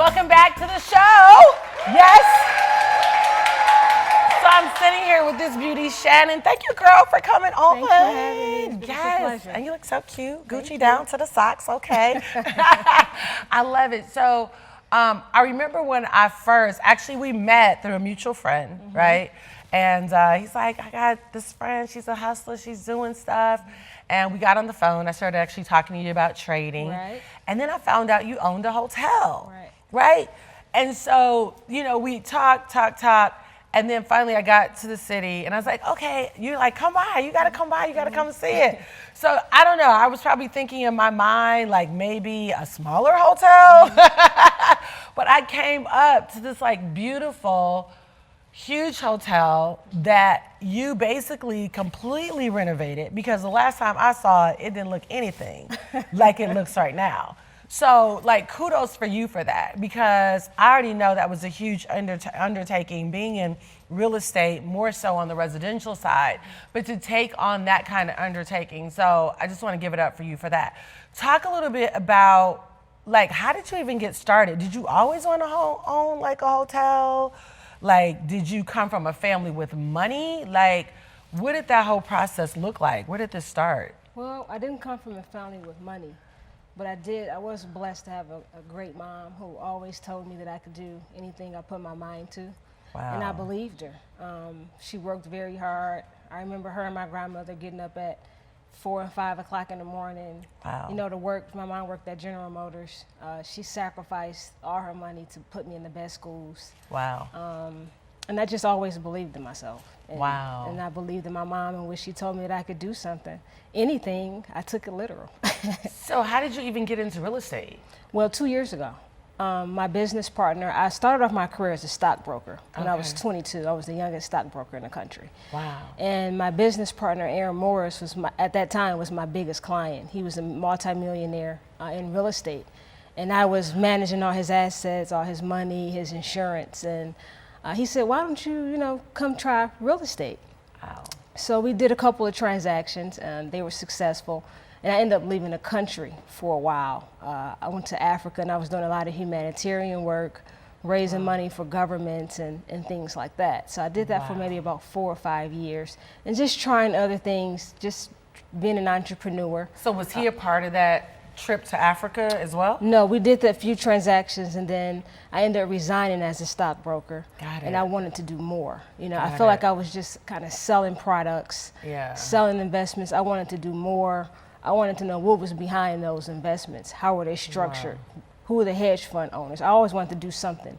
Welcome back to the show. Yes. So I'm sitting here with this beauty, Shannon. Thank you, girl, for coming on. Thanks for having me. It's been Yes. a pleasure. And you look so cute. Gucci down to the socks. Okay. I love it. So I remember when I first, actually we met through a mutual friend, right? And he's like, I got this friend, she's a hustler, she's doing stuff. And we got on the phone. I started actually talking to you about trading. Right. And then I found out you owned a hotel. Right. Right? And so, you know, we talked. And then finally I got to the city and I was like, okay, you're like, come by, you gotta come by, you gotta come see it. So I don't know, I was probably thinking in my mind, like maybe a smaller hotel. But I came up to this like beautiful, huge hotel that you basically completely renovated, because the last time I saw it, it didn't look anything like it looks right now. So like kudos for you for that, because I already know that was a huge undertaking being in real estate, more so on the residential side, but to take on that kind of undertaking. So I just want to give it up for you for that. Talk a little bit about like, how did you even get started? Did you always want to own like a hotel? Like, did you come from a family with money? Like, what did that whole process look like? Where did this start? Well, I didn't come from a family with money, but I was blessed to have a great mom who always told me that I could do anything I put my mind to. Wow. And I believed her. She worked very hard. I remember her and my grandmother getting up at 4 and 5 o'clock in the morning, Wow. you know, to work. My mom worked at General Motors. She sacrificed all her money to put me in the best schools. Wow. And I just always believed in myself. And, Wow. And I believed in my mom, and when she told me that I could do something, anything, I took it literal. So how did you even get into real estate? Well, 2 years ago, my business partner, I started off my career as a stockbroker. When I was Okay. 22, I was the youngest stockbroker in the country. Wow. And my business partner, Aaron Morris, at that time was my biggest client. He was a multimillionaire in real estate. And I was managing all his assets, all his money, his insurance. And he said, why don't you, come try real estate? Wow. So we did a couple of transactions, and they were successful. And I ended up leaving the country for a while. I went to Africa, and I was doing a lot of humanitarian work, raising money for governments and things like that. So I did that for maybe about 4 or 5 years, and just trying other things, just being an entrepreneur. So was he a part of that trip to Africa as well? No, we did a few transactions, and then I ended up resigning as a stockbroker. Got it. And I wanted to do more. I Got felt like it. I was just kind of selling products, Yeah. selling investments. I wanted to do more. I wanted to know what was behind those investments. How were they structured? Who were the hedge fund owners? I always wanted to do something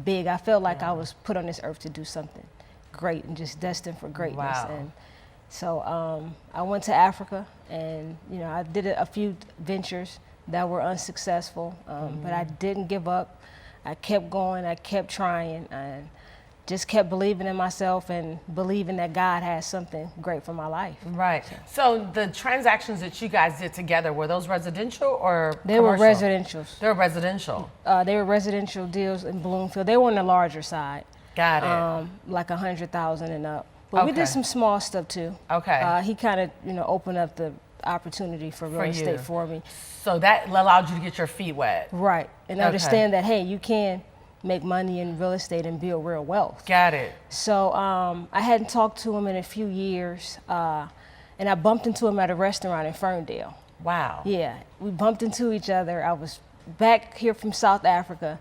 big. I felt like I was put on this earth to do something great and just destined for greatness. Wow. And so I went to Africa, and I did a few ventures that were unsuccessful, but I didn't give up. I kept going. I kept trying, and just kept believing in myself and believing that God has something great for my life. Right. So the transactions that you guys did together, were those residential or They were commercial? residentials. They were residential. They were residential deals in Bloomfield. They were on the larger side, Got it. like 100,000 and up. But we Okay. did some small stuff too. Okay. He kind of, opened up the opportunity for real For estate you. for me. So that allowed you to get your feet wet. Right. And Okay. understand that, hey, you can make money in real estate and build real wealth. Got it. So I hadn't talked to him in a few years, and I bumped into him at a restaurant in Ferndale. Wow. Yeah, we bumped into each other. I was back here from South Africa,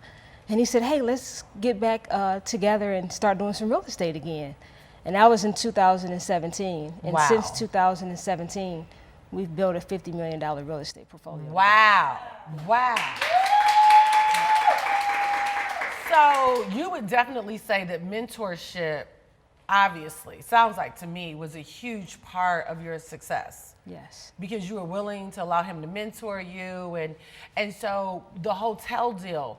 and he said, hey, let's get back together and start doing some real estate again. And that was in 2017. And Wow. since 2017, we've built a $50 million real estate portfolio. Wow. Wow. So you would definitely say that mentorship, obviously, sounds like to me, was a huge part of your success. Yes. Because you were willing to allow him to mentor you, and so the hotel deal,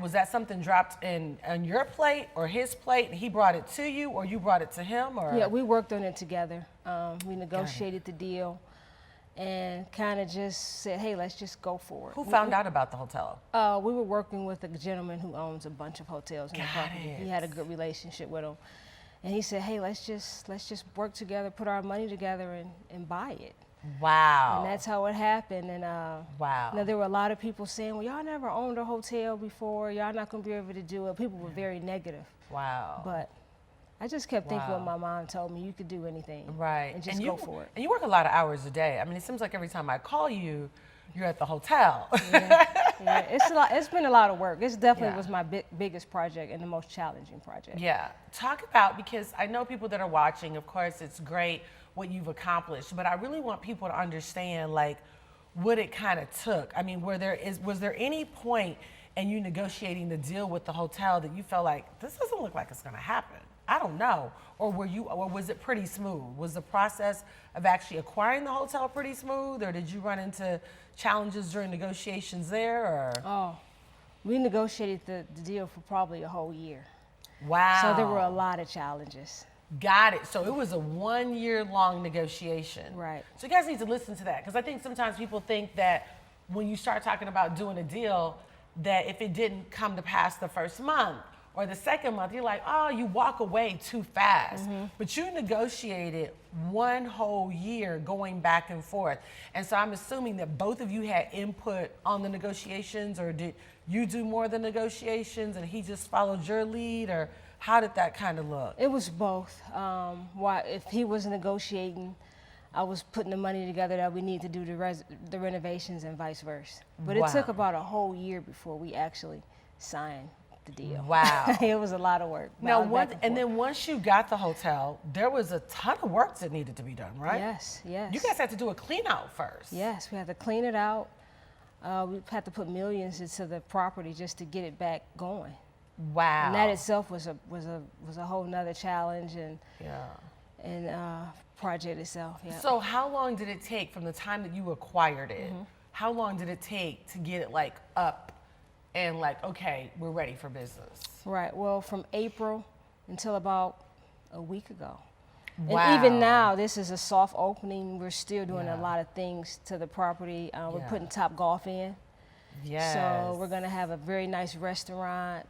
was that something dropped on your plate or his plate, and he brought it to you, or you brought it to him? Or Yeah, we worked on it together. We negotiated the deal and kind of just said, hey, let's just go for it. who found out about the hotel? We were working with a gentleman who owns a bunch of hotels in the Got property. it. He had a good relationship with him. And he said, hey, let's just work together, put our money together and buy it. Wow. And that's how it happened. And Wow. you know, there were a lot of people saying, well, y'all never owned a hotel before. Y'all not going to be able to do it. People were very negative. Wow. But I just kept thinking Wow. what my mom told me, you could do anything. Right. And just you, go for it. And you work a lot of hours a day. I mean, it seems like every time I call you, you're at the hotel. Yeah, it's a lot. It's been a lot of work. This definitely Yeah. was my biggest project and the most challenging project. Yeah. Talk about, because I know people that are watching, of course, it's great what you've accomplished, but I really want people to understand, like, what it kind of took. I mean, was there any point in you negotiating the deal with the hotel that you felt like, this doesn't look like it's going to happen? I don't know. Or was it pretty smooth? Was the process of actually acquiring the hotel pretty smooth, or did you run into challenges during negotiations there, or? Oh, we negotiated the deal for probably a whole year. Wow. So there were a lot of challenges. Got it. So it was a 1 year long negotiation. Right. So you guys need to listen to that, because I think sometimes people think that when you start talking about doing a deal, that if it didn't come to pass the first month or the second month, you're like, oh, you walk away too fast. But you negotiated 1 whole year going back and forth. And so I'm assuming that both of you had input on the negotiations, or did you do more of the negotiations and he just followed your lead, or how did that kind of look? It was both. If he was negotiating, I was putting the money together that we need to do the renovations and vice versa. But it took Wow. about a whole year before we actually signed the deal. Wow. It was a lot of work. Now, back and forth. then once you got the hotel, there was a ton of work that needed to be done, right? Yes, yes. You guys had to do a clean out first. Yes, we had to clean it out. We had to put millions into the property just to get it back going. Wow. And that itself was a whole nother challenge and project itself. Yeah. So how long did it take from the time that you acquired it? How long did it take to get it like up and like, okay, we're ready for business? Right. Well, from April until about a week ago. Wow. And even now, this is a soft opening. We're still doing Yeah. a lot of things to the property. We're Yeah. putting Top Golf in. Yes. So we're going to have a very nice restaurant.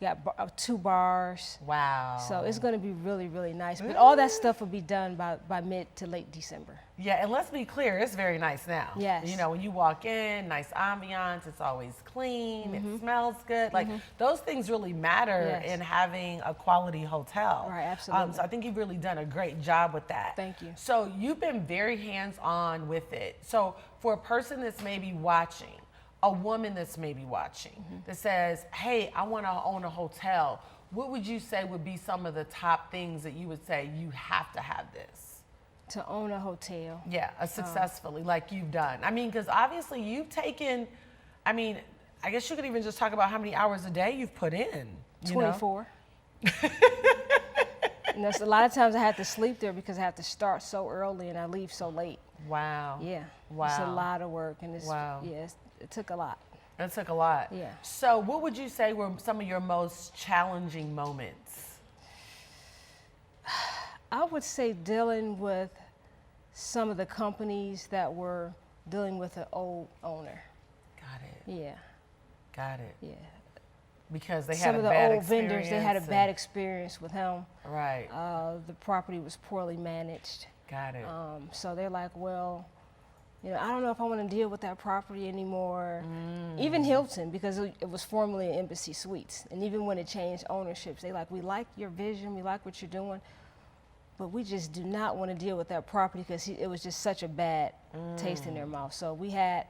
We got 2 bars. Wow. So it's going to be really, really nice. But all that stuff will be done by mid to late December. Yeah, and let's be clear, it's very nice now. Yes. You know, when you walk in, nice ambiance, it's always clean, it smells good. Like, those things really matter Yes. in having a quality hotel. Right, absolutely. So I think you've really done a great job with that. Thank you. So you've been very hands-on with it. So for a person that's maybe watching, a woman that's maybe watching, that says, hey, I want to own a hotel, what would you say would be some of the top things that you would say, you have to have this? To own a hotel. Yeah, successfully, like you've done. I mean, because obviously you've taken, I mean, I guess you could even just talk about how many hours a day you've put in. You know? 24. And there's a lot of times I have to sleep there because I have to start so early and I leave so late. Wow. Yeah. Wow. It's a lot of work and it's, Wow. it took a lot. That took a lot. Yeah. So what would you say were some of your most challenging moments? I would say dealing with some of the companies that were dealing with an old owner. Got it. Yeah. Got it. Yeah. Because they had Some a of the bad old vendors, they had a experience bad experience with him. Right. The property was poorly managed. Got it. So they're like, well, you know, I don't know if I want to deal with that property anymore. Even Hilton, because it was formerly an Embassy Suites. And even when it changed ownerships, they like, we like your vision, we like what you're doing, but we just do not want to deal with that property because it was just such a bad taste in their mouth. So we had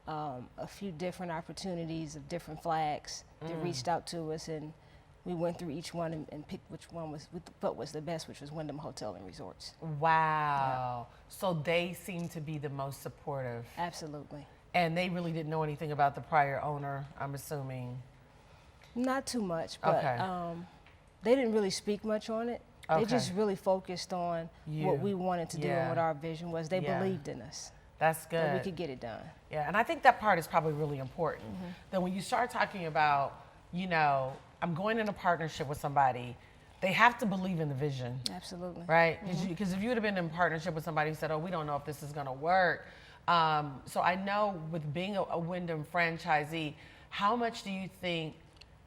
a few different opportunities of different flags that reached out to us, and we went through each one and picked which one we thought was the best, which was Wyndham Hotel and Resorts. Wow. So they seem to be the most supportive. Absolutely. And they really didn't know anything about the prior owner, I'm assuming. Not too much, but Okay. they didn't really speak much on it. They Okay. just really focused on You. what we wanted to do Yeah. and what our vision was. They Yeah. believed in us, That's that we good. could get it done. Yeah, and I think that part is probably really important. That when you start talking about, you know, I'm going in a partnership with somebody, they have to believe in the vision, Absolutely. right? Because if you would have been in partnership with somebody who said, oh, we don't know if this is going to work. So I know with being a Wyndham franchisee, how much do you think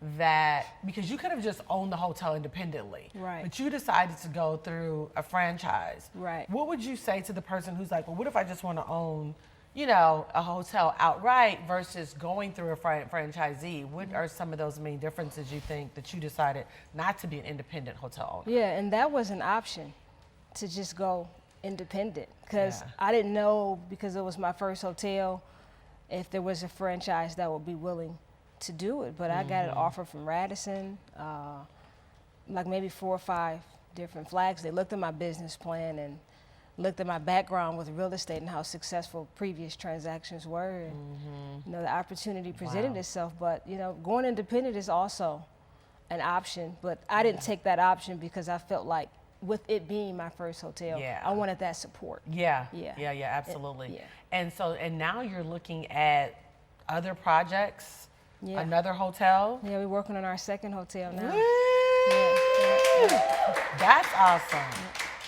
that, because you could have just owned the hotel independently, Right. but you decided to go through a franchise. Right. What would you say to the person who's like, well, what if I just want to own, a hotel outright versus going through a franchisee? What are some of those main differences you think that you decided not to be an independent hotel owner? Yeah, and that was an option to just go independent because Yeah. I didn't know, because it was my first hotel, if there was a franchise that would be willing to do it. But I got an offer from Radisson, like maybe 4 or 5 different flags. They looked at my business plan and looked at my background with real estate and how successful previous transactions were. And, the opportunity presented Wow. itself. But, going independent is also an option. But I didn't take that option because I felt like with it being my first hotel, Yeah. I wanted that support. Yeah, Yeah. absolutely. Yeah. And now you're looking at other projects, Yeah. another hotel. Yeah, we're working on our second hotel now. Woo! That's awesome.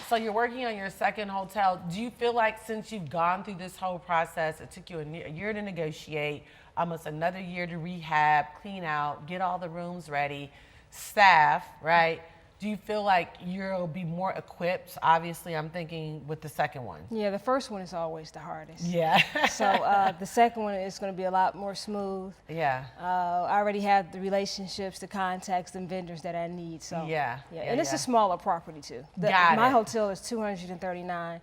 So you're working on your second hotel. Do you feel like since you've gone through this whole process, it took you a year to negotiate, almost another year to rehab, clean out, get all the rooms ready, staff, right? Do you feel like you'll be more equipped? Obviously, I'm thinking with the second one. Yeah, the first one is always the hardest. Yeah. So the second one is going to be a lot more smooth. Yeah. I already have the relationships, the contacts, and vendors that I need. So Yeah, and it's yeah. a smaller property too. Got my it. hotel is 239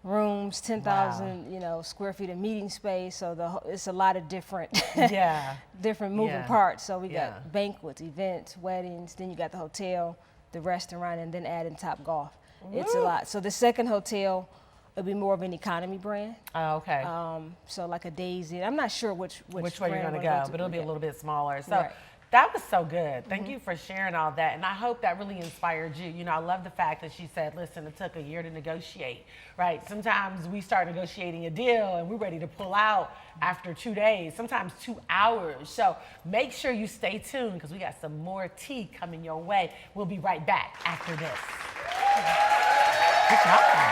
rooms, 10,000 square feet of meeting space. So it's a lot of different Yeah. different moving Yeah. parts. So we Yeah. got banquets, events, weddings. Then you got the hotel, the restaurant, and then add in Top Golf. It's a Woo. lot. So the second hotel will be more of an economy brand. Oh, okay. So like a Daisy. I'm not sure which Which way you're brand going to we're go, but it'll be a yeah. little bit smaller. So Right. that was so good. Thank you for sharing all that. And I hope that really inspired you. I love the fact that she said, listen, it took a year to negotiate, right? Sometimes we start negotiating a deal and we're ready to pull out after 2 days, sometimes 2 hours. So make sure you stay tuned because we got some more tea coming your way. We'll be right back after this. Good job. Good.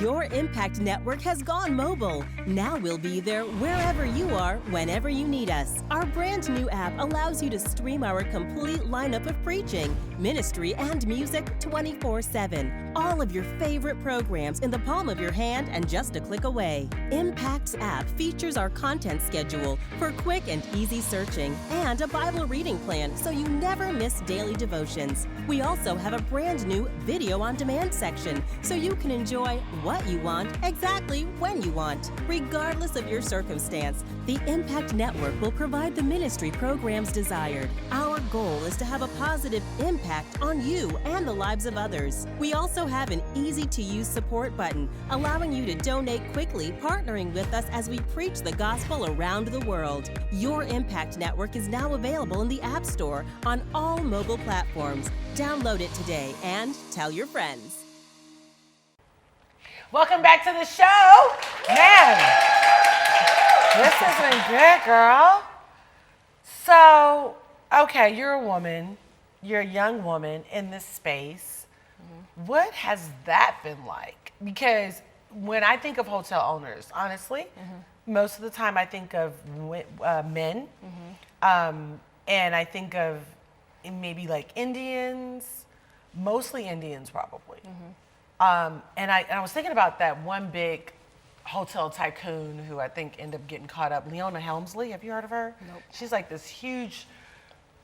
Your Impact Network has gone mobile. Now we'll be there wherever you are, whenever you need us. Our brand new app allows you to stream our complete lineup of preaching, ministry, and music 24/7. All of your favorite programs in the palm of your hand and just a click away. Impact's app features our content schedule for quick and easy searching and a Bible reading plan so you never miss daily devotions. We also have a brand new video on demand section so you can enjoy what you want exactly when you want. Regardless of your circumstance, the Impact Network will provide the ministry programs desired. Our goal is to have a positive impact on you and the lives of others. We also have an easy-to-use support button, allowing you to donate quickly, partnering with us as we preach the gospel around the world. Your Impact Network is now available in the App Store on all mobile platforms. Download it today and tell your friends. Welcome back to the show. Man, this has been good, girl. So, okay, you're a woman. You're a young woman in this space. What has that been like? Because when I think of hotel owners, honestly, most of the time I think of men. And I think of maybe like Indians, mostly Indians probably. And I was thinking about that one big hotel tycoon who I think ended up getting caught up, Leona Helmsley. Have you heard of her? Nope. She's like this huge,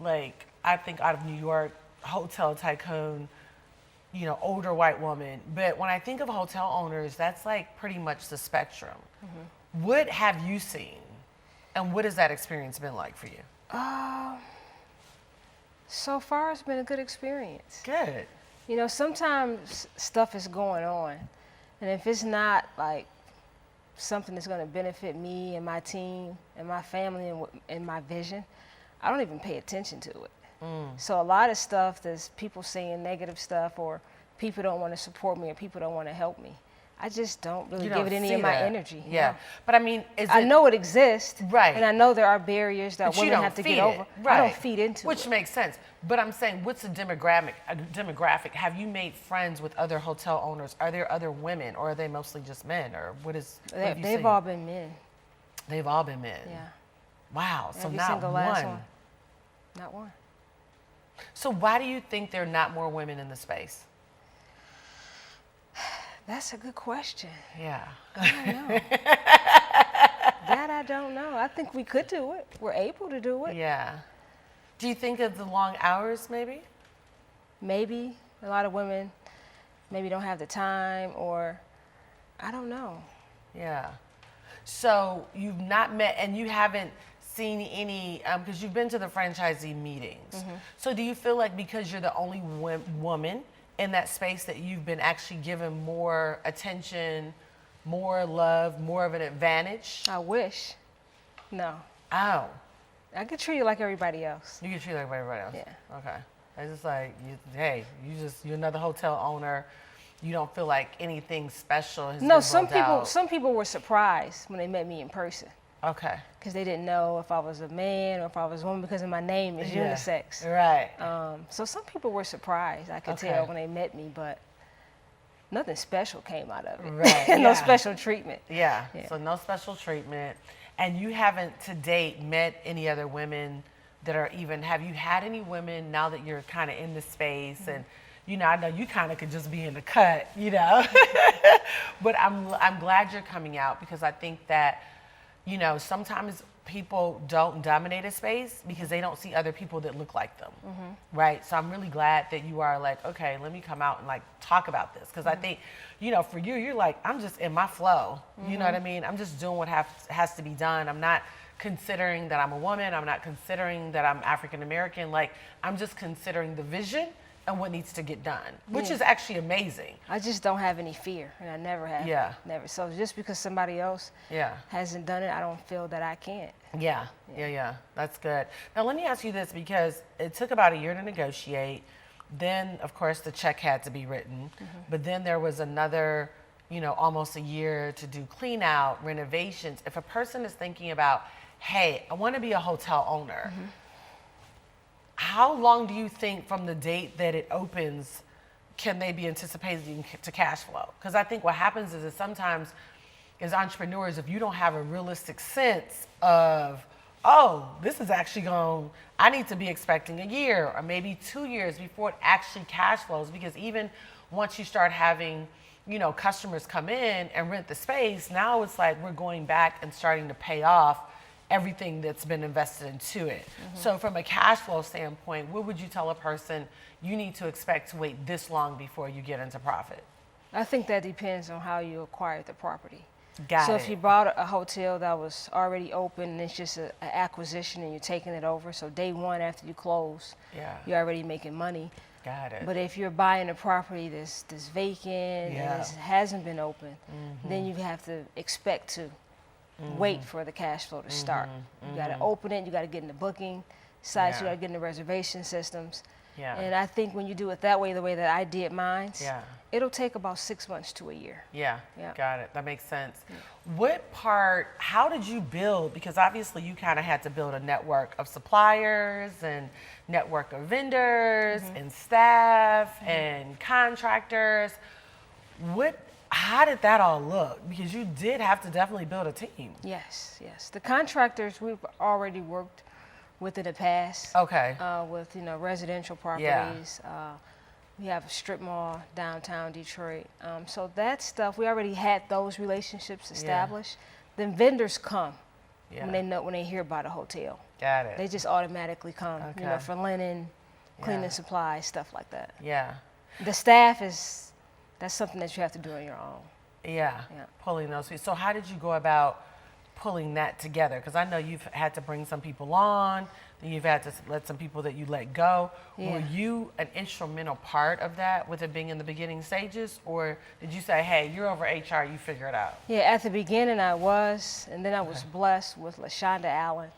like, I think out of New York, hotel tycoon, older white woman. But when I think of hotel owners, that's like pretty much the spectrum. What have you seen? And what has that experience been like for you? So far, it's been a good experience. Good. Sometimes stuff is going on, and if it's not like something that's going to benefit me and my team and my family and my vision, I don't even pay attention to it. So a lot of stuff, there's people saying negative stuff, or people don't want to support me, or people don't want to help me. I just don't really You give don't it any see of my that. energy. Yeah. No. But I mean, I know it exists, Right. and I know there are barriers that But you women don't have to feed get over. it. Right. I don't feed into Which it. makes sense. But I'm saying, what's the demographic? Have you made friends with other hotel owners? Are there other women, or are they mostly just men? Or what have you They've seen? all been men. They've all been men. Yeah. Wow. So Every not single last one. one. Not one. So why do you think there are not more women in the space? That's a good question. Yeah. I don't know. That I don't know. I think we could do it. We're able to do it. Yeah. Do you think of the long hours, maybe? Maybe a lot of women maybe don't have the time, or I don't know. Yeah. So you've not met, and you haven't seen any, because you've been to the franchisee meetings. So do you feel like because you're the only woman in that space that you've been actually given more attention, more love, more of an advantage? I wish. No. Oh, I get treated like everybody else. you get treated like everybody else. Yeah. Okay. It's just like, you're another hotel owner. You don't feel like anything special has No, been some rolled people out. some people were surprised when they met me in person, Okay. because they didn't know if I was a man or if I was a woman, because of my name is Yeah. unisex. Right. So some people were surprised, I could Okay. tell when they met me, but nothing special came out of it. Right, No yeah. special treatment. Yeah. Yeah. So no special treatment. And you haven't to date met any other women that are even, have you had any women now that you're kind of in the space and, I know you kind of could just be in the cut, but I'm glad you're coming out, because I think that, sometimes people don't dominate a space because they don't see other people that look like them, right? So I'm really glad that you are like, okay, let me come out and like talk about this, because I think, for you, you're like, I'm just in my flow, you know what I mean? I'm just doing what has to be done. I'm not considering that I'm a woman. I'm not considering that I'm African American. Like, I'm just considering the vision and what needs to get done, which is actually amazing. I just don't have any fear, and I never have. Yeah. Never. So just because somebody else Yeah. hasn't done it, I don't feel that I can't. Yeah. That's good. Now, let me ask you this, because it took about a year to negotiate. Then, of course, the check had to be written. But then there was another, almost a year to do clean out, renovations. If a person is thinking about, hey, I want to be a hotel owner, how long do you think from the date that it opens can they be anticipating to cash flow? Because I think what happens is that sometimes as entrepreneurs, if you don't have a realistic sense of, oh, this is actually I need to be expecting a year or maybe 2 years before it actually cash flows. Because even once you start having, customers come in and rent the space, now it's like we're going back and starting to pay off everything that's been invested into it. So from a cash flow standpoint, what would you tell a person you need to expect to wait this long before you get into profit? I think that depends on how you acquired the property. Got So it. if you bought a hotel that was already open and it's just an acquisition and you're taking it over, so day one after you close, Yeah. you're already making money. Got it. But if you're buying a property that's vacant Yeah. and it hasn't been open, then you have to expect to wait for the cash flow to start. You got to open it, you got to get in the booking sites, you Yeah. got to get in the reservation systems. Yeah. And I think when you do it that way, the way that I did mine, Yeah. it'll take about 6 months to a year. Yeah, Yeah. got it. That makes sense. How did you build? Because obviously you kind of had to build a network of suppliers and network of vendors and staff and contractors. How did that all look? Because you did have to definitely build a team. Yes, yes. The contractors we've already worked with in the past. Okay. With residential properties. We have a strip mall downtown Detroit. So that stuff, we already had those relationships established. Then vendors come Yeah. when they hear about a hotel. Got it. They just automatically come. Okay. For linen, cleaning Yeah. supplies, stuff like that. Yeah. The staff that's something that you have to do on your own. Yeah. Yeah. Pulling those. So how did you go about pulling that together? Because I know you've had to bring some people on, then you've had to let some people that you let go. Yeah. Were you an instrumental part of that with it being in the beginning stages? Or did you say, hey, you're over HR, you figure it out? Yeah, at the beginning I was, and then I was blessed with LaShonda Allen.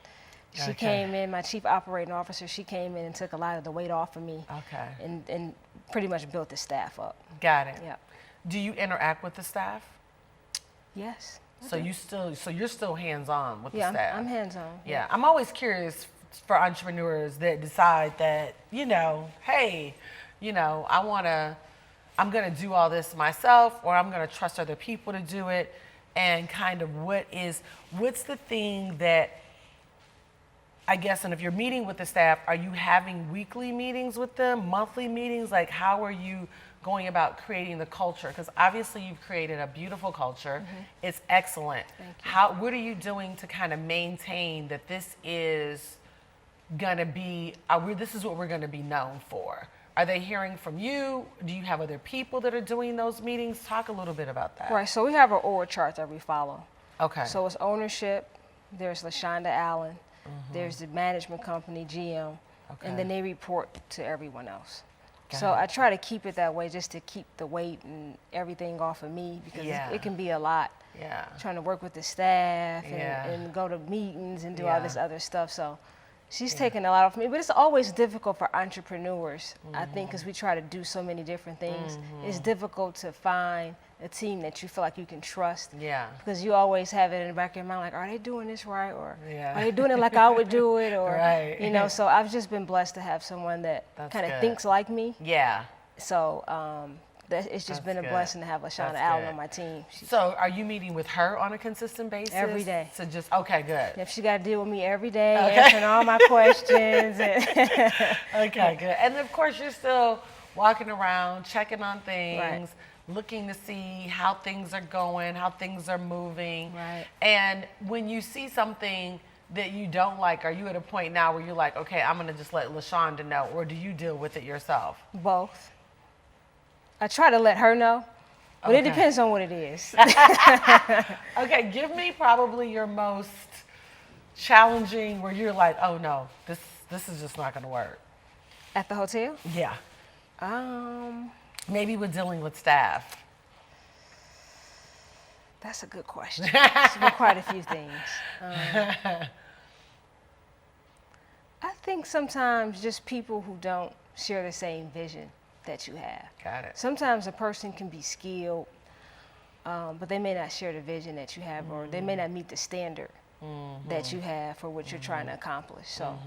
She Okay. came in, my chief operating officer, she came in and took a lot of the weight off of me. Okay. And pretty much built the staff up. Got it. Yep. Do you interact with the staff? Yes. So you're still hands-on with the Yeah, staff? I'm hands-on. Yeah, I'm always curious for entrepreneurs that decide that, hey, I'm gonna do all this myself, or I'm gonna trust other people to do it, and kind of what's the thing that, I guess, and if you're meeting with the staff, are you having weekly meetings with them, monthly meetings? Like, how are you going about creating the culture? Because obviously you've created a beautiful culture. It's excellent. Thank you. What are you doing to kind of maintain that this is gonna be, this is what we're gonna be known for? Are they hearing from you? Do you have other people that are doing those meetings? Talk a little bit about that. Right, so we have our org chart that we follow. Okay. So it's ownership, there's LaShonda Allen, there's the management company, GM, Okay. and then they report to everyone else. Got So it. I try to keep it that way just to keep the weight and everything off of me, because Yeah. it can be a lot. Yeah. Trying to work with the staff Yeah. and go to meetings and do Yeah. all this other stuff. So she's taking a lot off me, but it's always difficult for entrepreneurs, I think, because we try to do so many different things. It's difficult to find a team that you feel like you can trust. Yeah. Because you always have it in the back of your mind, like, are they doing this right? Or Yeah. are they doing it like I would do it? Or, Right. so I've just been blessed to have someone that That's kind of good. thinks like me. Yeah. So it's just That's been a good. blessing to have LaShonda That's Allen good. on my team. So are you meeting with her on a consistent basis? Every day. So just, okay, good. If she got to deal with me every day, Okay. answering all my questions. And Okay, good. And of course, you're still walking around, checking on things, looking to see how things are going, how things are moving. Right. And when you see something that you don't like, are you at a point now where you're like, okay, I'm going to just let LaShonda know, or do you deal with it yourself? Both. I try to let her know, but it Okay. depends on what it is. Okay, give me probably your most challenging where you're like, oh no, this is just not going to work. At the hotel? Yeah. Um, Maybe with dealing with staff. That's a good question. There's been quite a few things. I think sometimes just people who don't share the same vision that you have. Got it. Sometimes a person can be skilled, but they may not share the vision that you have, or they may not meet the standard that you have for what you're trying to accomplish. So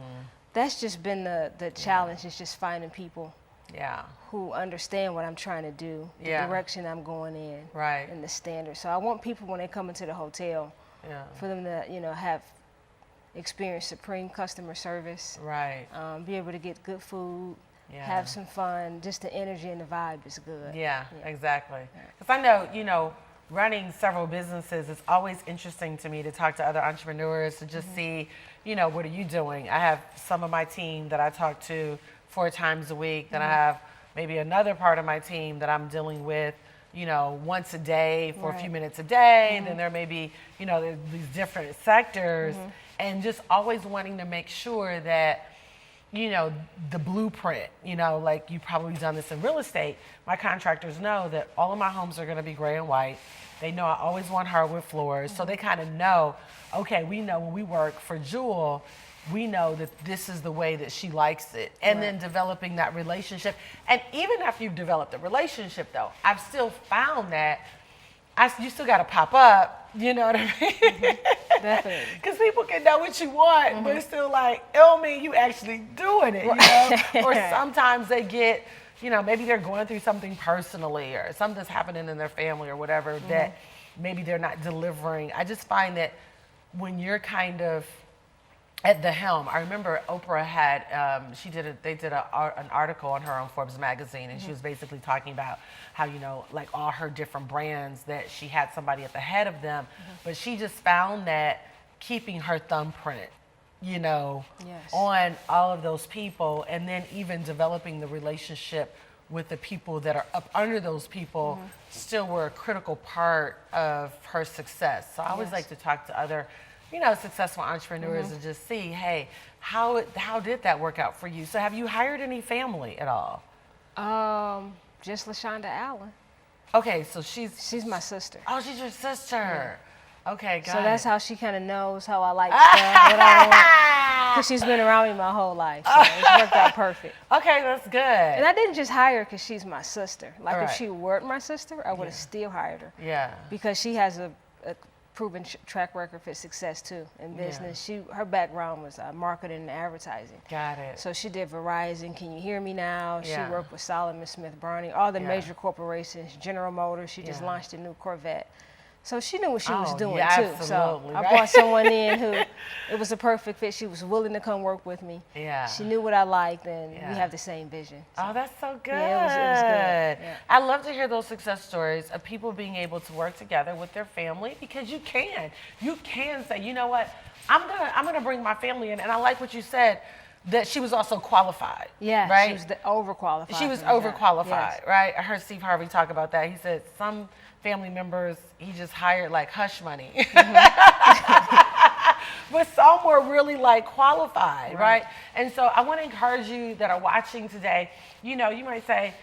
that's just been the challenge, is just finding people Yeah. who understand what I'm trying to do, the Yeah. direction I'm going in, Right. and the standard. So I want people, when they come into the hotel, Yeah. for them to, have experience supreme customer service, Right. be able to get good food, Yeah. have some fun. Just the energy and the vibe is good. Yeah, exactly. Because I know, running several businesses, it's always interesting to me to talk to other entrepreneurs to just see, what are you doing? I have some of my team that I talk to 4 times a week. Then I have maybe another part of my team that I'm dealing with, once a day for a few Right. minutes a day. And then there may be, there's these different sectors, and just always wanting to make sure that, the blueprint, like you've probably done this in real estate. My contractors know that all of my homes are going to be gray and white. They know I always want hardwood floors. So they kind of know, okay, we know when we work for Jewel, we know that this is the way that she likes it. And then developing that relationship. And even after you've developed a relationship, though, I've still found that you still got to pop up, you know what I mean? Definitely. Because people can know what you want, but it's still like, it don't mean you actually doing it, Or sometimes they get, maybe they're going through something personally or something's happening in their family or whatever that maybe they're not delivering. I just find that when you're kind of at the helm, I remember Oprah had, they did an article on her on Forbes magazine, and she was basically talking about how, like all her different brands that she had somebody at the head of them, but she just found that keeping her thumbprint, Yes. on all of those people, and then even developing the relationship with the people that are up under those people still were a critical part of her success. So I always like to talk to other, successful entrepreneurs and just see, hey, how did that work out for you? So have you hired any family at all? Just LaShonda Allen. Okay, so she's my sister. Oh, she's your sister. Okay, got it. So that's how she kind of knows how I like stuff, what I want. Because she's been around me my whole life, so it's worked out perfect. Okay, that's good. And I didn't just hire her because she's my sister. Like Right. if she weren't my sister, I would have still hired her. Yeah. Because she has a proven track record for success too in business. Her background was marketing and advertising. Got it. So she did Verizon, Can You Hear Me Now? Yeah. She worked with Solomon Smith Barney, all the Yeah. major corporations, General Motors. She just Yeah. launched a new Corvette. So she knew what she was doing yeah, too. absolutely, So I right? brought someone in who, it was a perfect fit. She was willing to come work with me. Yeah. She knew what I liked, and Yeah. we have the same vision. So. Oh, that's so good. Yeah, it was good. Yeah. I love to hear those success stories of people being able to work together with their family, because you can say, you know what, I'm gonna bring my family in. And I like what you said, that she was also qualified. Yeah, right. she was overqualified. She was for the job. overqualified, Yes. right? I heard Steve Harvey talk about that. He said some family members he just hired like hush money. But some were really like qualified, right? And so I want to encourage you that are watching today, you might say,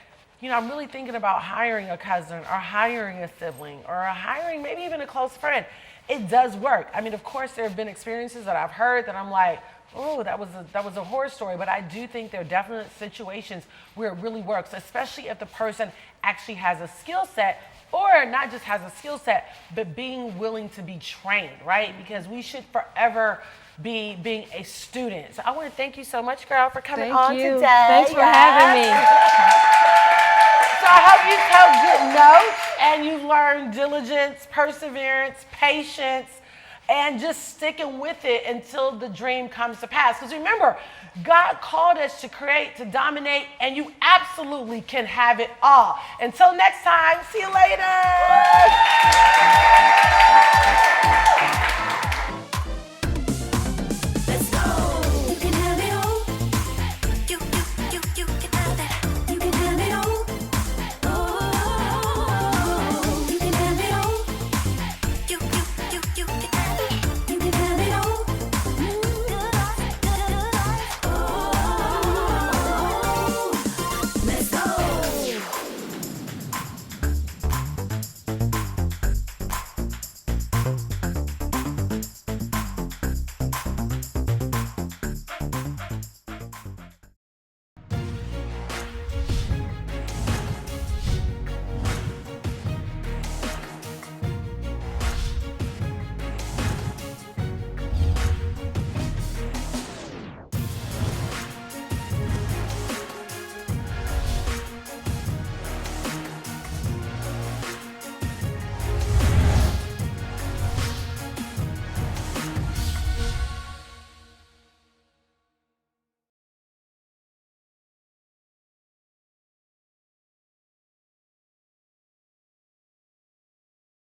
I'm really thinking about hiring a cousin or hiring a sibling or hiring maybe even a close friend. It does work. I mean, of course, there have been experiences that I've heard that I'm like, oh, that was a horror story. But I do think there are definite situations where it really works, especially if the person actually has a skill set, or not just has a skill set, but being willing to be trained, right? Because we should forever be being a student. So I want to thank you so much, girl, for coming on Thank you. today. Thanks for having me. So I hope you took good notes and you learned diligence, perseverance, patience, and just sticking with it until the dream comes to pass. Because remember, God called us to create, to dominate, and you absolutely can have it all. Until next time, see you later.